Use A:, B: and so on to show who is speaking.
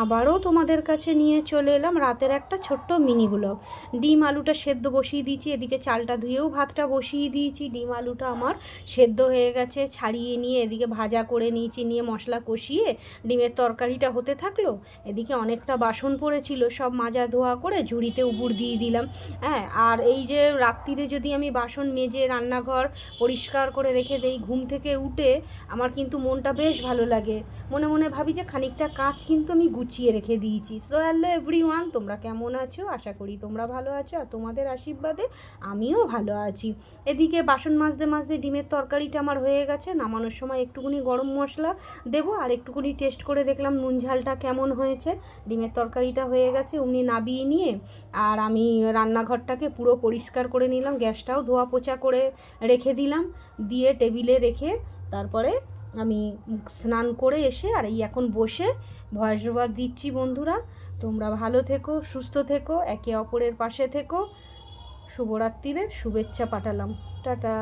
A: আবারও তোমাদের কাছে নিয়ে চলে এলাম রাতের একটা ছোট্ট মিনি ব্লগ। ডিম আলুটা সেদ্ধ বসিয়ে দিয়েছি, এদিকে চালটা ধুয়েও ভাতটা বসিয়ে দিয়েছি। ডিম আলুটা আমার সেদ্ধ হয়ে গেছে, ছাড়িয়ে নিয়ে এদিকে ভাজা করে নিয়েছি, নিয়ে মশলা কষিয়ে ডিমের তরকারিটা হতে থাকলো। এদিকে অনেকটা বাসন পড়েছিল, সব মাজা ধোয়া করে ঝুড়িতে উপুড় দিয়ে দিলাম। হ্যাঁ, আর এই যে রাত্রিরে যদি আমি বাসন মেজে রান্নাঘর পরিষ্কার করে রেখে দেই, ঘুম থেকে উঠে আমার কিন্তু মনটা বেশ ভালো লাগে। মনে মনে ভাবি যে খানিকটা কাজ কিন্তু আমি গুছিয়ে রেখে দিয়েছি। সো হ্যালো এভরিওয়ান, তোমরা কেমন আছো? আশা করি তোমরা ভালো আছো, আর তোমাদের আশীর্বাদে আমিও ভালো আছি। এদিকে বাসন মাজতে মাজতে ডিমের তরকারিটা আমার হয়ে গেছে। নামানোর সময় একটুখানি গরম মশলা দেবো, আর একটুখানি টেস্ট করে দেখলাম নুন ঝালটা কেমন হয়েছে। ডিমের তরকারিটা হয়ে গেছে, অমনি নাবিয়ে নিয়ে আর আমি রান্নাঘরটাকে পুরো পরিষ্কার করে নিলাম, গ্যাসটাও ধোয়া পোছা করে রেখে দিলাম। দিয়ে টেবিলে রেখে তারপরে আমি স্নান করে এসে আর এই এখন বসে ভয়েস ওভার দিচ্ছি। বন্ধুরা, তোমরা ভালো থেকো, সুস্থ থেকো, একে অপরের পাশে থেকো। শুভরাত্রির শুভেচ্ছা পাঠালাম। টাটা।